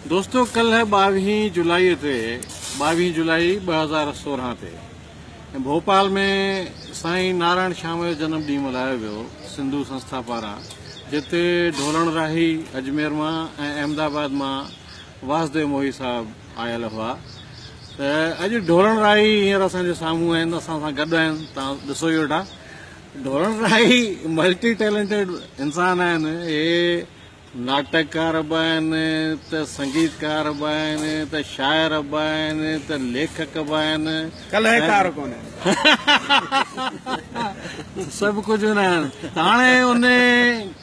दोस्तों, कल है 22 जुलाई ते 22 जुलाई 2016 ते भोपाल में साईं नारायण श्याम जो जन्म ॾींहुं मल्हायो वियो सिंधु संस्था पारां, जिते ढोलण राही अजमेर मां ऐं अहमदाबाद मां वासदेव मोही साहब आयल हुआ। त अॼु ढोलण राही हींअर असांजे साम्हूं आहिनि, असां सां गॾु आहिनि। तव्हां ॾिसो ई वेठा, ढोलण राही मल्टी टैलेंटेड इंसान आहिनि। हे नाटककार बि आहिनि, त संगीतकार बि आहिनि, त शाइर बि आहिनि, त लेखक बि आहिनि, कलहकार कोन सभु कुझु हूंदा आहिनि। त हाणे उन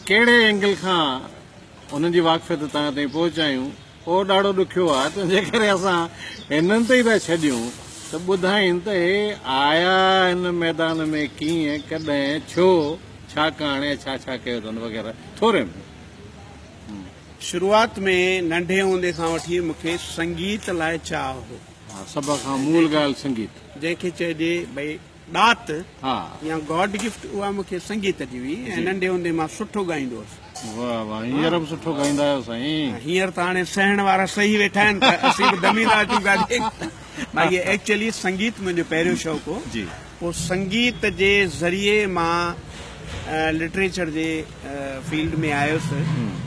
कहिड़े एंगल खां उन्हनि जी वाक़फ़ियत तव्हां ताईं पहुचायूं, उहो ॾाढो ॾुखियो आहे। तंहिंजे करे असां हिननि ते ई था छॾियूं त ॿुधाइनि त हे आया हिन मैदान में कीअं, कॾहिं, छो, छा कहाणी, छा छा कयो अथनि वग़ैरह। थोरे में शुरूआत में नंढे हूंदे खां वठी मूंखे संगीत लाइ चाह हो। सभ खां मूल ॻाल्हि संगीत, जंहिंखे चइजे भई ॾात हा या गॉड गिफ्ट, उहा मूंखे संगीत जी हुई। ऐं नंढे हूंदे मां सुठो ॻाईंदो हुउसि। वाह वाह, हींअर बि सुठो ॻाईंदा आहियो साईं। हींअर त हाणे सहण वारा सही वेठा आहिनि, त असीं बि दमी था अचूं गाॾी। बाक़ी एक्चुअली संगीत मुंहिंजो पहिरियों शौक़ु हो जी। पोइ संगीत जे ज़रिए मां लिटरेचर जे फील्ड में आयुसि।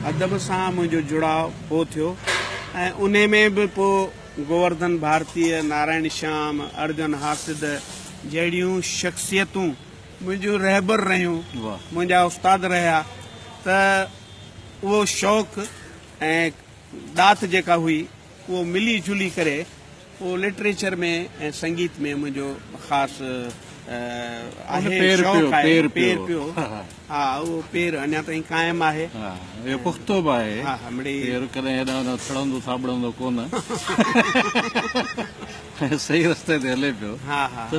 अदब सां मुंहिंजो जुड़ाव पोइ थियो, ऐं उन में बि पोइ गोवर्धन भारतीय, नारायण श्याम, अर्जुन हासिद जहिड़ियूं शख़्सियतूं मुंहिंजूं रहबर रहियूं, मुंहिंजा उस्ताद रहिया। त उहो शौक़ु ऐं ॾात जेका हुई उहो मिली जुली करे पोइ लिटरेचर में ऐं संगीत में मुंहिंजो ख़ासि पेर पियो। हा, उहो पेर अञा ताईं क़ाइमु आहे, पुख़्तो बि आहे। कॾहिं हेॾां थड़ंदो थाबड़ंदो कोन, सही रस्ते ते हले पियो। त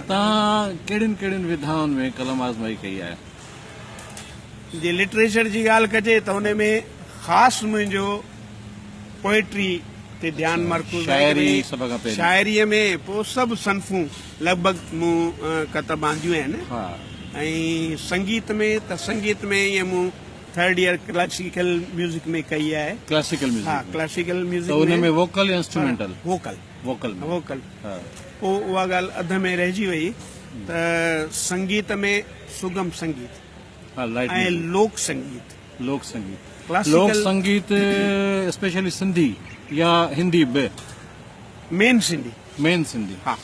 तव्हां कहिड़ियुनि कहिड़ियुनि विधाउनि में कलम आज़माई कई आहे? जे लिटरेचर जी ॻाल्हि कजे त हुन में ख़ासि मुंहिंजो पोएट्री ते ध्यानु मर्कूज़ आहे। शाइरीअ में पोइ सभु सनफ़ूं लॻभॻि मूं कतब आंदियूं आहिनि। ऐं संगीत में त संगीत में ईअं मूं 3rd ईयर क्लासिकल म्यूज़िक में कई आहे। Classical music? हा, क्लासिकल म्यूज़िक में वोकल या इंस्ट्रूमेंटल? वोकल। पोइ उहा ॻाल्हि अध में रहिजी वई। त संगीत में सुगम संगीत ऐं लोक संगीत। लोक संगीत स्पेशली सिंधी या हिंदी बि? मेन सिंधी। हा,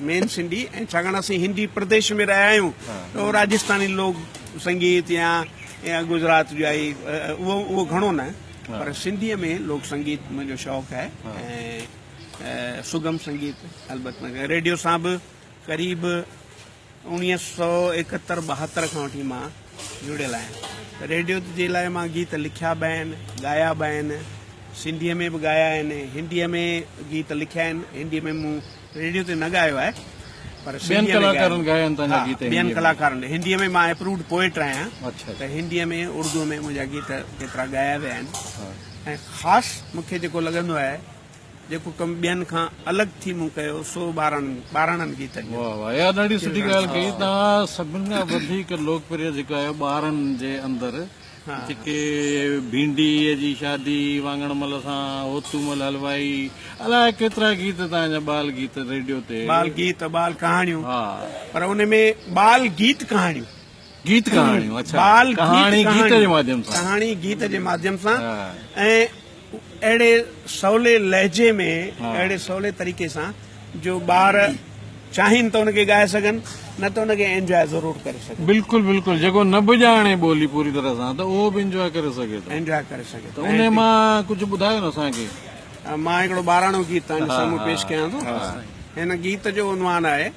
मेन सिंधी। ऐं छाकाणि असीं हिंदी प्रदेश में रहिया आहियूं, त राजस्थानी लोक संगीत या गुजरात जो आई उहो घणो न, पर सिंधीअ में लोक संगीत मुंहिंजो शौक़ु आहे। ऐं सुगम संगीत अलबत्ते रेडियो सां बि क़रीब 1971-72 खां वठी मां जुड़ियल आहियां। रेडियो जे लाइ मां गीत लिखिया बि आहिनि, ॻाया बि आहिनि, सिंधीअ में बि ॻाया आहिनि, हिंदीअ में गीत लिखिया आहिनि। हिंदीअ में मूं रेडियो ते न ॻायो आहे, पर ॿियनि कलाकारनि। हिंदीअ में मां अप्रूव्ड पोएट आहियां। त हिंदीअ में, उर्दू में मुंहिंजा गीत केतिरा ॻाया विया आहिनि। ऐं ख़ासि मूंखे जेको लॻंदो आहे, जेको कमु ॿियनि खां अलॻि थी मूं कयो, सो ॿारहंनि गीतनि जो। इहा ॾाढी सुठी ॻाल्हि कई तव्हां। सभिनि खां वधीक लोकप्रिय जेको आहे ॿारनि जे अंदरि, जेके भिंडीअ जी शादी, वाङणमल सां, होतूमल हलवाई, अलाए केतिरा गीत तव्हांजा बाल गीत रेडियो ते। बाल गीत, बाल कहाणियूं। पर उन में बाल गीत कहाणियूं। अच्छा, कहाणी गीत जे माध्यम सां। ऐं अहिड़े सवले लहजे में, अहिड़े सवले तरीक़े सां जो ॿार चाहिनि त उनखे ॻाए सघनि, न त उनखे एंजॉय ज़रूर करे सघनि। बिल्कुलु। जेको न बि ॼाणे ॿोली पूरी तरह सां, त उहो बि एंजॉय करे सघे थो। उन मां कुझु ॿुधायो न असांखे। मां हिकिड़ो ॿाराणो गीत तव्हांजे साम्हूं पेश कयां थो। हिन गीत जो उनवान आहे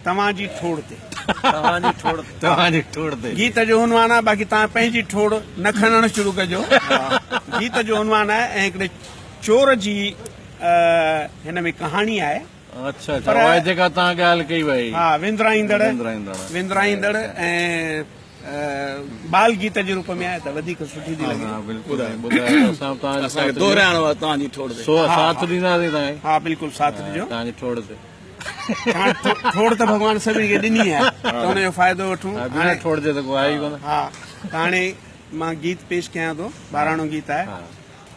तव्हांजी ठोड़ ते। गीत जो उनवान आहे, बाक़ी तव्हां पंहिंजी ठोड़ न खणणु शुरू कजो। गीत जो उनवान आहे ऐं हिकिड़े चोर जी हिन में कहाणी आहे। अच्छा, जेका तव्हां ॻाल्हि कई वई। हा, विंदराईंदड़ ऐं बाल गीत जे रूप में आहे, त वधीक सुठी थी लॻे। साथ ॾींदासीं। हा, बिल्कुलु साथ ॾिजो। तव्हांजी ठोड़ ते ठोड़ त भॻवान सभिनी खे ॾिनी आहे, त हुनजो फ़ाइदो वठूं। ठोड़ जे त को आहे ई कोन। हा, हाणे मां गीत पेश कयां थो, ॿाराणो गीत आहे।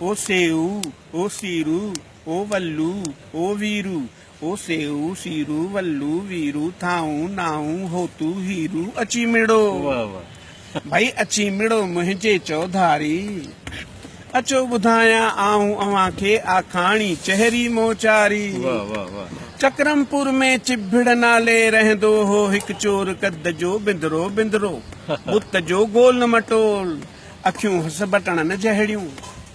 ओ सेऊ ओ सीरू ओ वल्लू ओ वीरू ओ सेऊ सीरू वल्लू वीरू थाऊं नाऊं होतू हीरू अची मिड़ो वाह वाह भाई अची मिड़ो मुंहिंजे चौधारी अचो ॿुधायां आऊं अव्हां खे आखाणी चहरी मोचारी वाह वाह वाह चकरमपुर में चिभिड़ नाले रहंदो हो हिकु चोर कद जो बिंदरो बिंदरो बुत जो गोल मटोल अखियूं हस बटणनि जहिड़ियूं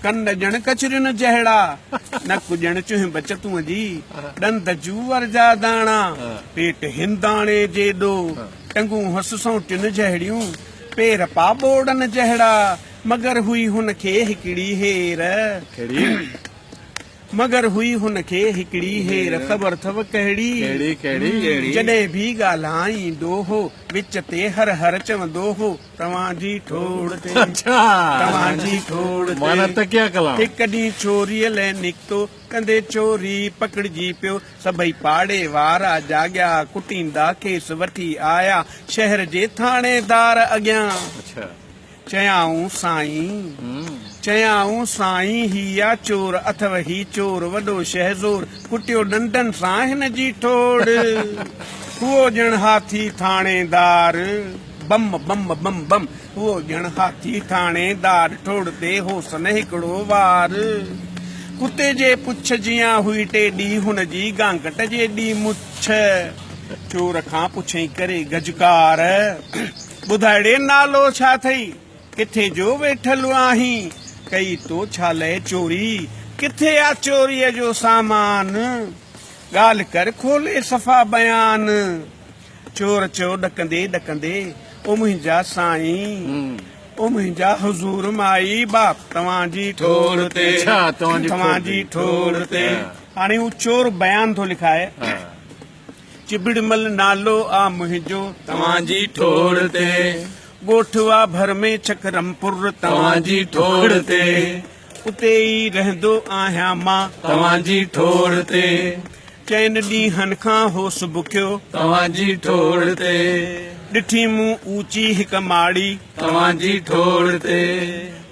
कन ॼण कचरियुनि जहिड़ा नक ॼण चुहिं बचतूं जी ॾंद जूअर जा दाणा पेट हिंदाणे जेॾो टंगूं हस सौटियुनि जहिड़ियूं पेर पा ॿोड़नि जहिड़ा मगर हुई हुन खे हिकिड़ी हेर मगर हुई हुन खे हिकिड़ी हेर ख़बर अथव कहिड़ी कहिड़ी जॾहिं बि ॻाल्हाईंदो हो विच ते हर हर चवंदो हो तव्हांजी ठोड़ ते तव्हांजी ठोड़ माना तकिया कलाम हिकु ॾींहुं चोरीअ लाइ निकितो कंदे चोरी पकड़िजी पियो सभई पाड़े वारा जाॻिया कुटींदा खेसि वठी आया शहर जे थाणेदार अॻियां चयाऊं साईं हीया चोर अथव ही चोर वॾो शहज़ोर कुटियो डंडन सां हिन जी ठोड़ हुओ ॼण हाथी थाणेदार बम बम बम बम हुओ ॼण हाथी थाणेदार ठोड़ ते होसन हिकिड़ो वार कुते जे पुछ जियां हुई टेडी हुन जी गांगट जेॾी मुछ चोर खां पुछई करे गजकार ॿुधाइड़े नालो छा अथई किथे जो वेठल आहीं कई तो छा लए चोरी किथे आ चोरीअ जो सामान ॻाल्हि कर खोले सफ़ा बयान चोर चयो ॾकंदे ॾकंदे ओ मुंहिंजा साईं ओ मुंहिंजा हुज़ूर माई बाप तव्हांजी ठोड़ ते तव्हांजी ठोड़ ते हाणे हू चोर बयान थो लिखाए चिबिड़मल नालो आ मुंहिंजो तव्हांजी ठोड़ ते ॻोठवा भर में चकरमपुर तव्हांजी ठोड़ ते उते ई रहंदो आहियां मां तव्हांजी ठोड़ ते चइनि ॾींहंनि खां होस बुकियो तव्हांजी ठोड़ ते ॾिठी मूं ऊची हिकु माड़ी तव्हांजी ठोड़ ते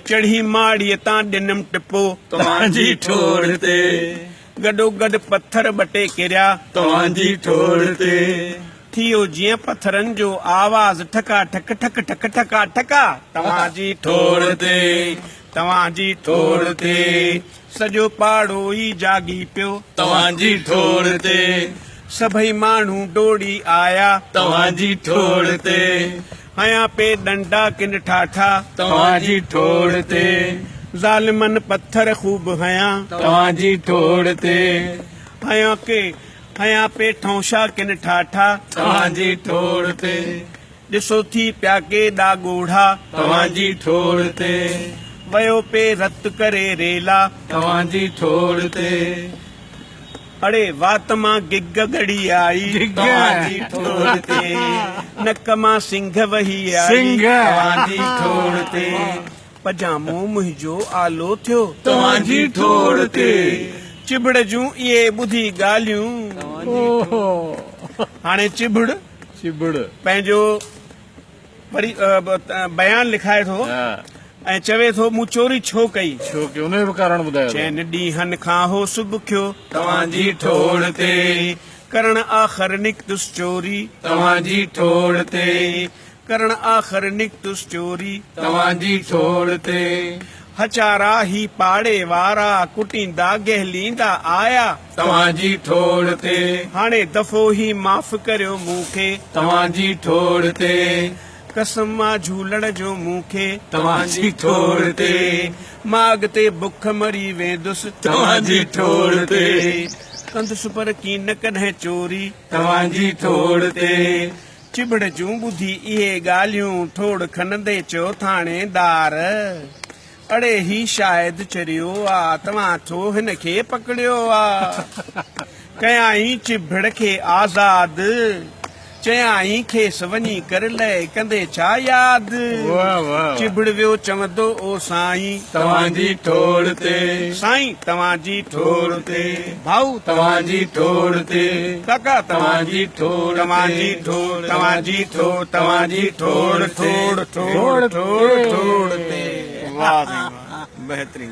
चढ़ी माड़ीअ तां ॾिनमि टिपो तव्हांजी ठोड़ ते गॾो गॾु पत्थर ॿ टे किरिया तव्हांजी ठोड़ ते थियो जीअं पत्थरनि जो आवाज़ ठका ठक ठक ठक ठका ठका तव्हांजी ठोड़ ते तव्हांजी ठोड़ ते सॼो पाड़ो ई जागी पियो तव्हांजी ठोड़ ते सभई माण्हू डोड़ी आया तव्हांजी ठोड़ ते हया पे डंडा किन ठाठा तव्हांजी ठोड़ ते ज़ालिमन पत्थर खूब हया तव्हांजी ठोड़ ते हया पे ठौशा किन ठाठा तव्हांजी ठोड़ ते ॾिसो थी पिया केॾा ॻोढ़ा तव्हांजी ठोड़ ते वयो पे रत करे रेला तव्हांजी ठोड़ ते अड़े वात मां गिग गड़ी आई तव्हांजी ठोड़ ते नक मां सिंघ वही आई तव्हांजी ठोड़ ते पजामो मुंहिंजो आलो थियो तव्हांजी ठोड़ ते चिबड़ जूं इहे ॿुधी ॻाल्हियूं हाणे चिबड़ पंहिंजो वरी बयान लिखाए थो ऐं चवे थो मूं चोरी छो कई उन जो कारण ॿुधायो चइनि ॾींहंनि खां हो सुबुखियो तव्हांजी ठोड़ ते करण आख़िर निकतुस चोरी तव्हांजी ठोड़ ते करण आख़िर निकतुस चोरी तव्हांजी ठोड़ ते हचारा ही पाड़े वारा कुटींदा गहलींदा आया तव्हांजी ठोड़ ते हाणे दफ़ो ही माफ़ करियो मूंखे तव्हांजी ठोड़ ते कसम मां झूलण जो मूंखे तव्हांजी ठोड़ ते मां अॻिते बुख मरी वेंदुसि तव्हांजी ठोड़ ते कंदुसि पर की न कॾहिं चोरी तव्हांजी ठोड़ ते चिबड़ जूं ॿुधी इहे ॻाल्हियूं ठोड़ खणंदे चयो थाणेदार अड़े ही शायदि चरियो आ तव्हां छो हिन खे पकड़ियो आ कयाई चिबड़ खे आज़ाद चयाई खेसि वञी कर लय कंदे छा यादि चिबड़ वियो चवंदो ओ साईं तव्हांजी ठोड़ ते साईं तव्हांजी ठोड़ ते भाऊ तव्हांजी ठोड़ ते काका तव्हांजी ठोड़ तव्हांजी ठोड़ तव्हांजी ठोड़ तव्हांजी ठोड़ ठोड़ ठोड़ ठोड़ ठोड़ ते वाह बेहतरीन।